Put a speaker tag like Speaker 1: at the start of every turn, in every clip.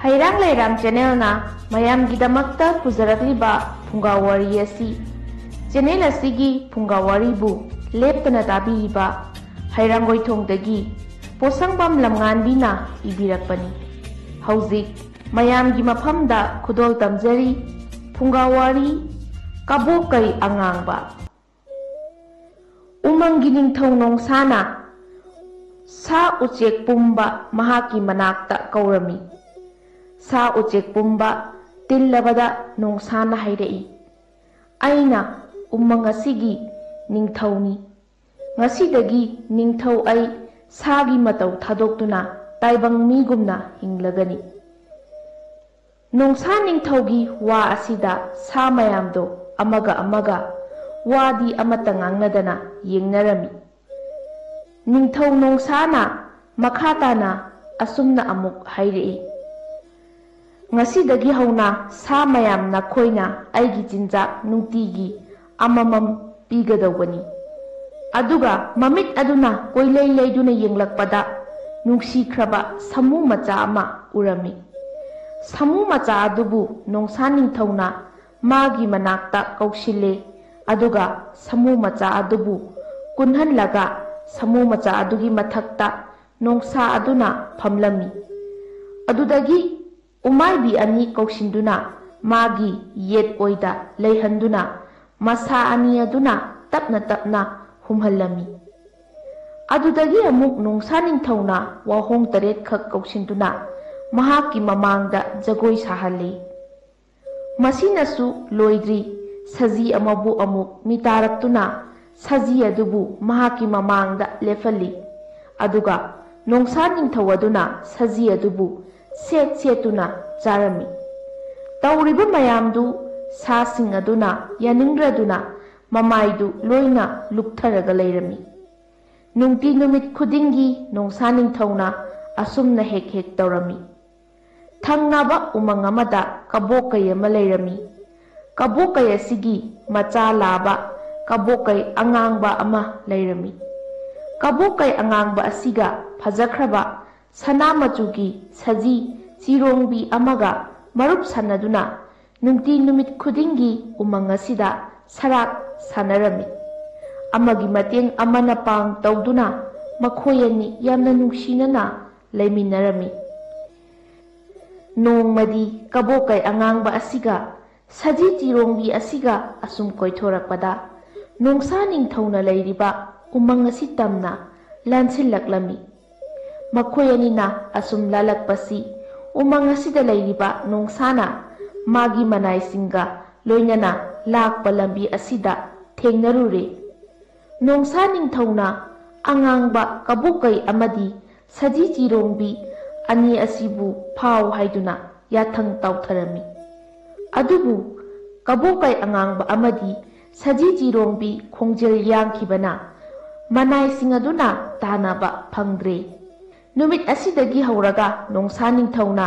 Speaker 1: Hairang Leirang channel na mayamgidamakta pujarakliba phungawari asi channel asigi phungawari bu leptana tabiriba Hairang Goithongdagi Posangbam Lamnganbina ibirakpani hauzik mayamgi mafamda khudol tamjari phungawari kabokai angangba Umangi ningthau nongsana sa uchek pumba mahaki manakta kaurami sa uchek pumba tillabada nongsana hairei aina umang asigi ningthauni ngasidagi ningthau ai sagi matau thadoktuna taibang migumna hinglagani nongsa ningthaugi wa asida sa mayamdo amaga wadi amata ngangnadana yengnarami ningthau nongsana makhatana asumna amuk hairei ngasidagi hauna sa mayam na khoina aigi jinjak nungtigi amamam pigadawani aduga mamit aduna koilei leiduna yenglakpada nungsikhraba samu macha ama urami samu macha adubu nongsa ningthauna magi manakta kaushile aduga samu macha adubu kunhanlaga samu macha adugi mathakta nongsa aduna phamlami adudagi umaibi ani kaushinduna magi yet oida leihanduna masa ani aduna tapna humhalami adudagi amuk nongsa ningthauna wahong taret khak kaushinduna mahaki mamangda jagoi sahali masinasu loidri saji amabu amuk mitaraktuna saji adubu mahaki mamangda lefali aduga nongsa ningthau aduna saji adubu setuna charami tauriba mayamdu sasing aduna yaningraduna mamaidu loina luktharaga leirami nungti numit khudingi nongsa ningthauna asumna hek taurami thangnaba umang amada kabokai ama leirami kabokai asigi macha laba kabokai angangba ama leirami kabokai angangba asiga phajakhraba sana machugi saji chirongbi amaga marup sanaduna nungti numit khudingi umang asida sarak sanarami amagi mateng amana pang tawduna makhoyani yamna nungsinana leiminarami nongmadi kabokai angangba asiga saji chirongbi asiga asum koithorakpada nongsa ningthauna leiriba umang asi tamna lansillaklami makhoyanina asum lalakpasi umang asida leiriba nongsana magi manaisinga loinana lakpa lambi asida thengnarure nongsa ningthauna angangba kabokai amadi saji chirongbi ani asibu phau haiduna yathang tautharami adubu kabokai angangba amadi saji chirongbi khongjel yangkhibana manaisinga aduna tanaba phangdre numit asidagi hauraga nongsa ningthauna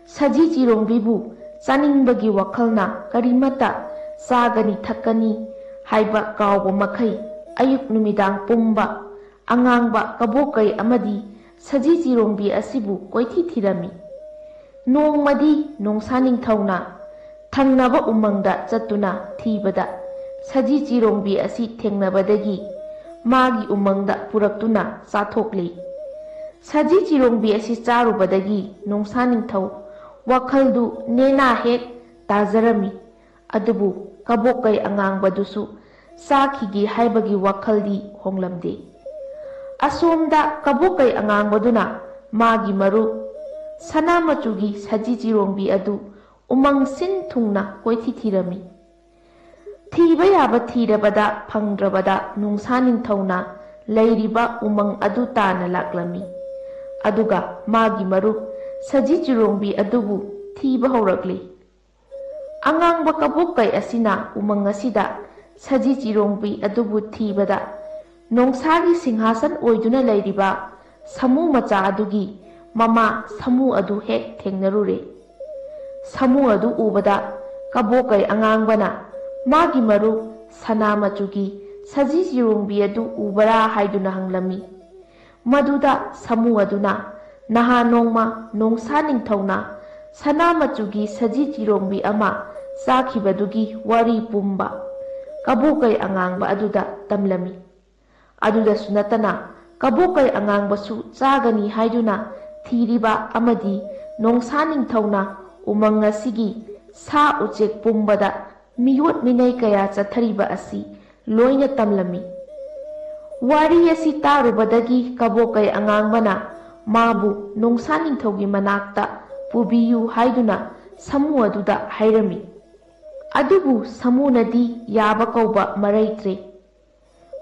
Speaker 1: saji chirongbibu chaningbagi wakhalna karimata sagani thakani haiba kawba makhai ayuk numidang pumba angangba kabokai amadi saji chirongbi asibu koithi thirami nongmadi nongsa ningthauna thangnaba umangda chatuna thibada saji chirongbi asi thengnabadagi magi umangda puraktuna chathokli saji chirongbi asi charubadagi nongsa ningthau wakhaldu nena hek tajarami adubu kabokai angangbadusu sakhigi haibagi wakhaldi honglamde asomda kabokai angangbaduna magi maru sana machugi saji chirongbi adu umang sin thungna koithi thirami thiba yaba thirabada phangdrabada nongsa ningthauna leiriba umang adu tana laklami aduga magi maru saji chirongbi adubu thiba haurakli angangba kabokai asina umang asida saji chirongbi adubu thibada nongsagi singhasan oiduna leiriba samu macha adugi mama samu adu hek thengnarure samu adu ubada kabokai angangbana magi maru sana machugi saji chirongbi adu ubara haiduna hanglami maduda samu aduna naha nongma nongsa ningthauna ꯁꯅꯥ ꯃꯆꯨꯒꯤ ꯁꯖꯤ ꯆꯤꯔꯣꯡꯕꯤ ꯑꯃ ꯆꯥꯈꯤꯕꯗꯨꯒꯤ ꯋꯥꯔꯤ ꯄꯨꯝꯕ ꯀꯕꯣꯀꯩ ꯑꯉꯥꯡꯕ ꯑꯗꯨꯗ ꯇꯝꯂꯝꯃꯤ꯫ ꯑꯗꯨꯗꯁꯨ ꯅꯠꯇꯅ ꯀꯕꯣꯀꯩ ꯑꯉꯥꯡꯕꯁꯨ ꯆꯥꯒꯅꯤ ꯍꯥꯏꯗꯨꯅ ꯊꯤꯔꯤꯕ ꯑꯃꯗꯤ ꯅꯣꯡꯁꯥ ꯅꯤꯡꯊꯧꯅ ꯎꯃꯪ ꯑꯁꯤꯒꯤ ꯁꯥ ꯎꯆꯦꯛ ꯄꯨꯝꯕꯗ ꯃꯤꯑꯣꯠ ꯃꯤꯅꯩ ꯀꯌꯥ ꯆꯠꯊꯔꯤꯕ ꯑꯁꯤ ꯂꯣꯏꯅ ꯇꯝꯂꯝꯃꯤ꯫ ꯋꯥꯔꯤ ꯑꯁꯤ ꯇꯥꯔꯨꯕꯗꯒꯤ ꯀꯕꯣꯀꯩ ꯑꯉꯥꯡꯕꯅ ꯃꯥꯕꯨ ꯅꯣꯡꯁꯥ ꯅꯤꯡꯊꯧꯒꯤ ꯃꯅꯥꯛꯇ ꯄꯨꯕꯤꯌꯨ ꯍꯥꯏꯗꯨꯅ ꯁꯥꯃꯨ ꯑꯗꯨꯗ ꯍꯥꯏꯔꯝꯃꯤ꯫ ꯑꯗꯨꯕꯨ ꯁꯥꯃꯨꯅꯗꯤ ꯌꯥꯕ ꯀꯧꯕ ꯃꯔꯩꯇ꯭ꯔꯦ꯫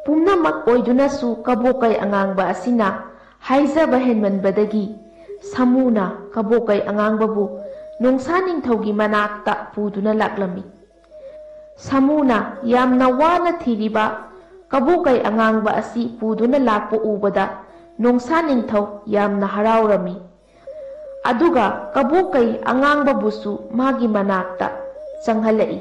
Speaker 1: ꯄꯨꯝꯅꯃꯛ ꯑꯣꯏꯗꯨꯅꯁꯨ ꯀꯕꯣꯀꯩ ꯑꯉꯥꯡꯕ ꯑꯁꯤꯅ ꯍꯥꯏꯖꯕ ꯍꯦꯟꯃꯟꯕꯗꯒꯤ ꯁꯥꯃꯨꯅ ꯀꯕꯣꯀꯩ ꯑꯉꯥꯡꯕꯕꯨ ꯅꯣꯡꯁꯥ ꯅꯤꯡꯊꯧꯒꯤ ꯃꯅꯥꯛꯇ ꯄꯨꯗꯨꯅ ꯂꯥꯛꯂꯝꯃꯤ꯫ ꯁꯥꯃꯨꯅ ꯌꯥꯝꯅ ꯋꯥꯅ ꯊꯤꯔꯤꯕ ꯀꯕꯣꯀꯩ ꯑꯉꯥꯡꯕ ꯑꯁꯤ ꯄꯨꯗꯨꯅ ꯂꯥꯛꯄ ꯎꯕꯗ ꯅꯣꯡꯁꯥ ꯅꯤꯡꯊꯧ ꯌꯥꯝꯅ ꯍꯔꯥꯎꯔꯝꯃꯤ꯫ ꯑꯗꯨꯒ ꯀꯕꯣꯀꯩ ꯑꯉꯥꯡꯕꯕꯨꯁꯨ ꯃꯥꯒꯤ ꯃꯅꯥꯛꯇ ꯆꯪꯍꯜꯂꯛꯏ꯫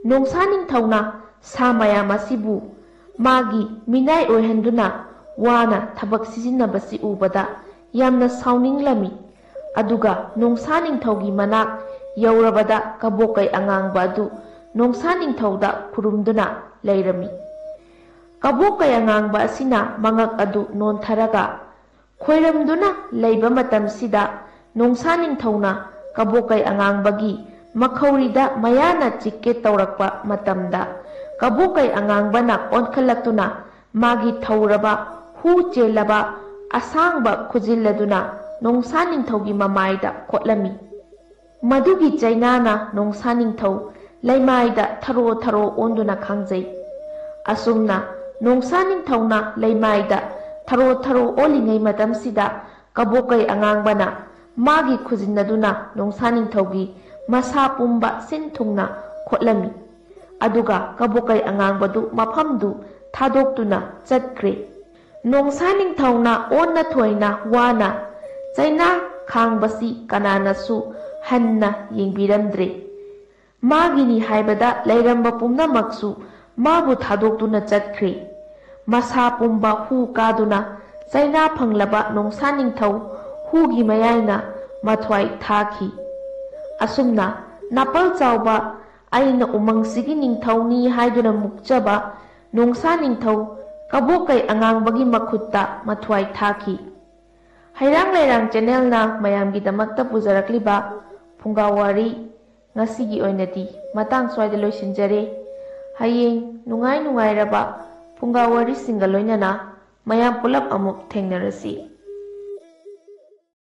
Speaker 1: ꯅꯣꯡꯁꯥ ꯅꯤꯡꯊꯧꯅ ꯁꯥ ꯃꯌꯥꯝ ꯑꯁꯤꯕꯨ ꯃꯥꯒꯤ ꯃꯤꯅꯥꯏ ꯑꯣꯏꯍꯟꯗꯨꯅ ꯋꯥꯅ ꯊꯕꯛ ꯁꯤꯖꯤꯟꯅꯕꯁꯤ ꯎꯕꯗ ꯌꯥꯝꯅ ꯁꯥꯎꯅꯤꯡꯂꯝꯃꯤ꯫ ꯑꯗꯨꯒ ꯅꯣꯡꯁꯥ ꯅꯤꯡꯊꯧꯒꯤ ꯃꯅꯥꯛ ꯌꯧꯔꯕꯗ ꯀꯕꯣꯀꯩ ꯑꯉꯥꯡꯕ ꯑꯗꯨ ꯅꯣꯡꯁꯥ ꯅꯤꯡꯊꯧꯗ ꯈꯨꯔꯨꯝꯗꯨꯅ ꯂꯩꯔꯝꯃꯤ꯫ ꯀꯕꯣꯀꯩ ꯑꯉꯥꯡꯕ ꯑꯁꯤꯅ ꯃꯉꯛ ꯑꯗු ꯅꯣꯟꯊꯔꯒ ꯈꯣꯏꯔꯝꯗꯨꯅ ꯂꯩꯕ ꯃꯇꯝꯁꯤꯗ ꯅꯣꯡꯁꯥ ꯅꯤꯡꯊꯧꯅ ꯀꯕꯣꯀꯩ ꯑꯉꯥꯡꯕꯒꯤ ꯃꯈꯧꯔꯤꯗ ꯃꯌꯥꯅ ꯆꯤꯛꯀꯦ ꯇꯧꯔꯛꯄ ꯃꯇꯝꯗ ꯀꯕꯣꯀꯩ ꯑꯉꯥꯡꯕꯅ ꯑꯣꯟꯈꯠꯂꯛꯇꯨꯅ ꯃꯥꯒꯤ ꯊꯧꯔꯕ ꯍꯨ ꯆꯦꯜꯂꯕ ꯑꯁꯥꯡꯕ ꯈꯨꯖꯤꯜ ꯑꯗꯨꯅ ꯅꯣꯡꯁꯥ ꯅꯤꯡꯊꯧꯒꯤ ꯃꯃꯥꯏꯗ ꯈꯣꯠꯂꯝꯃꯤ꯫ ꯃꯗꯨꯒꯤ ꯆꯩꯅꯥꯅ ꯅꯣꯡꯁꯥ ꯅꯤꯡꯊꯧ ꯂꯩꯃꯥꯏꯗ ꯊꯔꯣ ꯊꯔꯣ ꯑꯣꯟꯗꯨꯅ ꯈꯥꯡꯖꯩ꯫ ꯑꯁꯨꯝꯅ ꯅꯣꯡꯁꯥ ꯅꯤꯡꯊꯧꯅ ꯂꯩꯃꯥꯏꯗ ꯊꯔꯣ ꯊꯔꯣ ꯑꯣꯜꯂꯤꯉꯩ ꯃꯇꯝꯁꯤꯗ ꯀꯕꯣꯀꯩ ꯑꯉꯥꯡꯕꯅ ꯃꯥꯒꯤ ꯈꯨꯖꯤꯟ ꯑꯗꯨꯅ ꯅꯣꯡꯁꯥ ꯅꯤꯡꯊꯧꯒꯤ ꯃꯁꯥ ꯄꯨꯝꯕ ꯁꯤꯟ ꯊꯨꯡꯅ ꯈꯣꯠꯂꯝꯃꯤ꯫ ꯑꯗꯨꯒ ꯀꯕꯣꯀꯩ ꯑꯉꯥꯡꯕꯗꯨ ꯃꯐꯝꯗꯨ ꯊꯥꯗꯣꯛꯇꯨꯅ ꯆꯠꯈ꯭ꯔꯦ꯫ ꯅꯣꯡꯁꯥ ꯅꯤꯡꯊꯧꯅ ꯑꯣꯟꯅ ꯊꯣꯏꯅ ꯋꯥꯅ ꯆꯩꯅꯥ ꯈꯥꯡꯕꯁꯤ ꯀꯅꯥꯅꯁꯨ ꯍꯟꯅ ꯌꯦꯡꯕꯤꯔꯝꯗ꯭ꯔꯦ꯫ ꯃꯥꯒꯤꯅꯤ ꯍꯥꯏꯕꯗ ꯂꯩꯔꯝꯕ ꯄꯨꯝꯅꯃꯛꯁꯨ マブタドクナチャクリマサプンバフカドナチャイナパンラバノンサニンタウフギマヤイナマトワイタキアスムナナパルチャウバアイナウマンシギニンタウニハイドナムクチャバノンサニンタウカボカイアガンバギマクタマトワイタキハイランライランチャネルナマヤンギタマクタプザラクリバプンガワリNgasigi oinati matang swai de loisin jare hayeng nungai raba punga wari singa loinana mayam pulap amuk thengnarasi